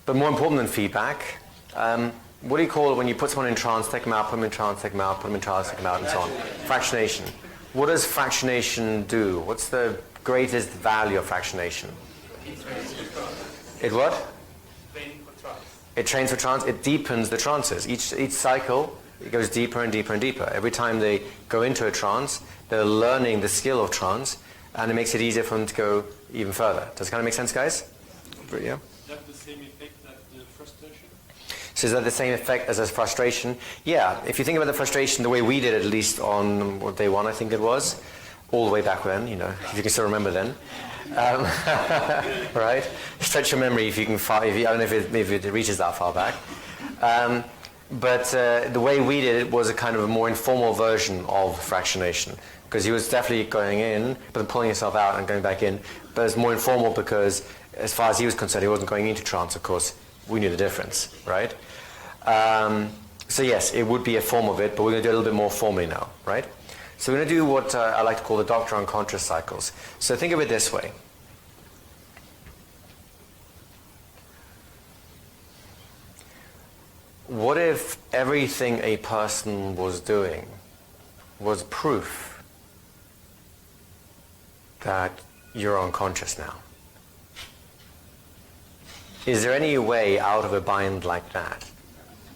But more important than feedback, what do you call it when you put someone in trance, take them out, put them in trance, take them out, put them in trance, take them out, and so on? Fractionation. What does fractionation do? What's the greatest value of fractionation? It what? It trains for trance. It deepens the trances. Each cycle, it goes deeper and deeper and deeper. Every time they go into a trance, they're learning the skill of trance, and it makes it easier for them to go even further. Does it kind of make sense, guys? Yeah. Is that the same effect as the frustration? So is that the same effect as a frustration? Yeah. If you think about the frustration, the way we did it, at least on day one, I think it was, all the way back then, you know, if you can still remember then. Right? Stretch your memory if you can. I don't know if it reaches that far back. But the way we did it was a kind of a more informal version of fractionation, because he was definitely going in, but then pulling himself out and going back in. But it's more informal because, as far as he was concerned, he wasn't going into trance. Of course, we knew the difference, right? So yes, it would be a form of it, but we're going to do it a little bit more formally now, right? So we're going to do what I like to call the Doctor Unconscious cycles. So think of it this way. What if everything a person was doing was proof that you're unconscious now? Is there any way out of a bind like that?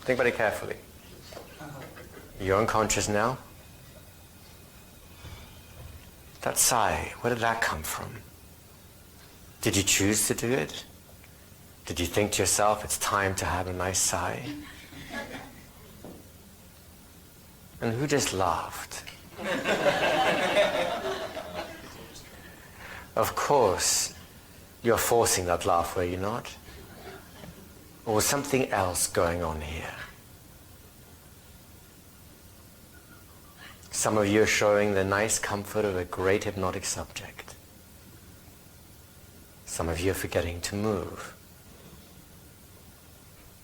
Think about it carefully. You're unconscious now? That sigh, where did that come from? Did you choose to do it? Did you think to yourself, it's time to have a nice sigh? And who just laughed? Of course, you're forcing that laugh, were you not? Or was something else going on here? Some of you are showing the nice comfort of a great hypnotic subject. Some of you are forgetting to move.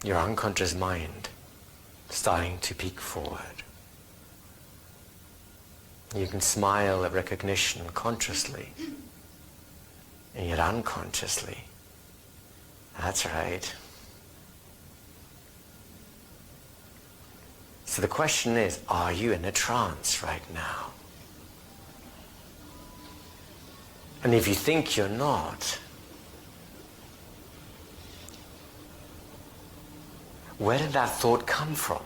Your unconscious mind starting to peek forward. You can smile at recognition consciously, and yet unconsciously. That's right. So the question is, are you in a trance right now? And if you think you're not, where did that thought come from?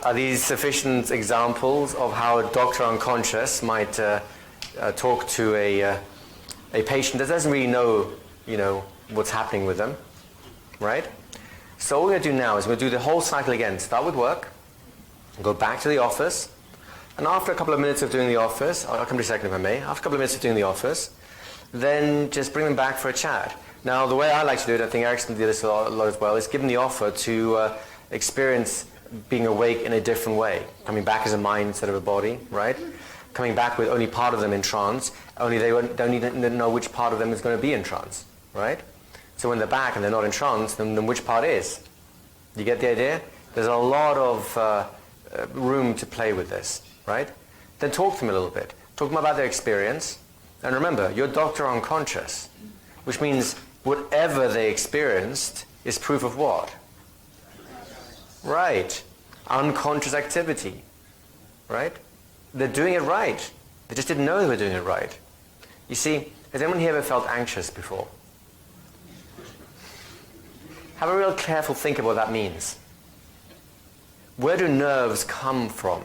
Are these sufficient examples of how a doctor unconscious might talk to a patient that doesn't really know, what's happening with them, right? So what we're going to do now is we'll do the whole cycle again. Start with work, go back to the office, and after a couple of minutes of doing the office, I'll come to a second if I may, after a couple of minutes of doing the office, then just bring them back for a chat. Now the way I like to do it, I think Erickson did this a lot as well, is give them the offer to experience being awake in a different way, coming back as a mind instead of a body, right? Coming back with only part of them in trance, only they don't even know which part of them is going to be in trance, right? So when they're back and they're not in trance, then which part is? You get the idea? There's a lot of room to play with this, right? Then talk to them a little bit. Talk to them about their experience. And remember, you're doctor unconscious, which means whatever they experienced is proof of what? Right. Unconscious activity, right? They're doing it right. They just didn't know they were doing it right. You see, has anyone here ever felt anxious before? Have a real careful think of what that means. Where do nerves come from?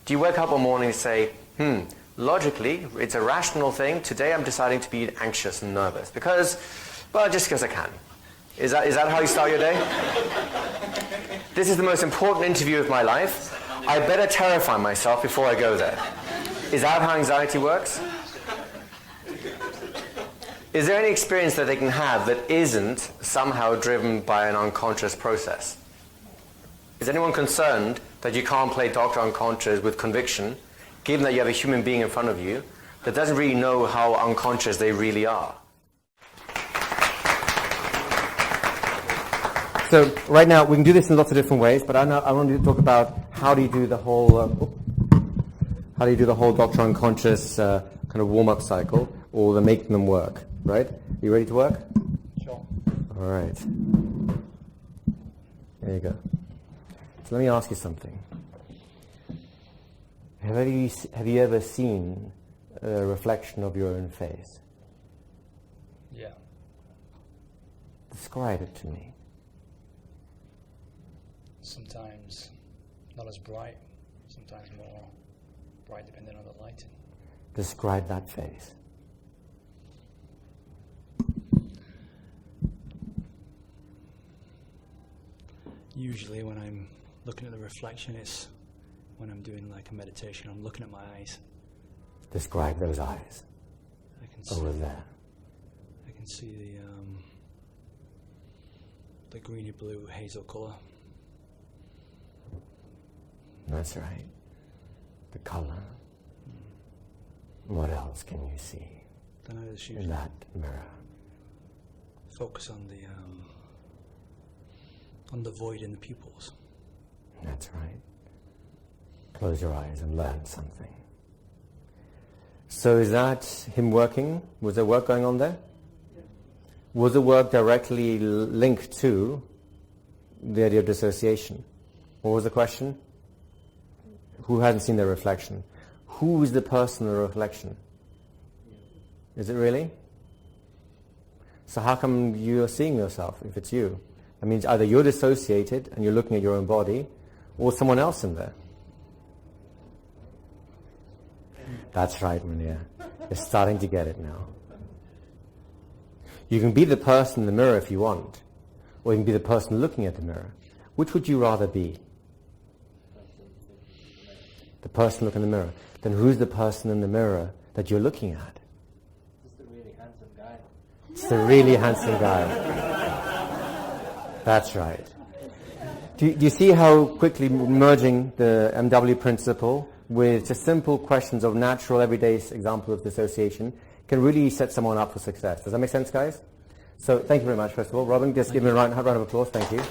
Do you wake up one morning and say, logically, it's a rational thing. Today I'm deciding to be anxious and nervous because, well, just because I can. Is that how you start your day? This is the most important interview of my life. I better terrify myself before I go there. Is that how anxiety works? Is there any experience that they can have that isn't somehow driven by an unconscious process? Is anyone concerned that you can't play Doctor Unconscious with conviction, given that you have a human being in front of you that doesn't really know how unconscious they really are? So right now, we can do this in lots of different ways, but I want to talk about how do you do the whole Doctor Unconscious kind of warm-up cycle or the making them work, right? You ready to work? Sure. All right. There you go. So let me ask you something. Have you ever seen a reflection of your own face? Yeah. Describe it to me. Sometimes not as bright, sometimes more bright depending on the lighting. Describe that face. Usually when I'm looking at the reflection, it's when I'm doing like a meditation, I'm looking at my eyes. Describe those eyes. I can see, over there. I can see the greeny blue hazel colour. That's right. The color. What else can you see Then I just in usually that mirror? focus on the void in the pupils. That's right. Close your eyes and learn something. So is that him working? Was there work going on there? Yeah. Was the work directly linked to the idea of dissociation? What was the question? Who hasn't seen their reflection? Who is the person in the reflection? Is it really? So how come you're seeing yourself if it's you? That means either you're dissociated and you're looking at your own body, or someone else in there. That's right, Mania. You're starting to get it now. You can be the person in the mirror if you want, or you can be the person looking at the mirror. Which would you rather be? The person looking in the mirror. Then who's the person in the mirror that you're looking at? It's the really handsome guy. It's the really handsome guy. That's right. Do you see how quickly merging the MW principle with just simple questions of natural, everyday examples of dissociation can really set someone up for success? Does that make sense, guys? So thank you very much, first of all. Robin, just give me a round of applause. Thank you.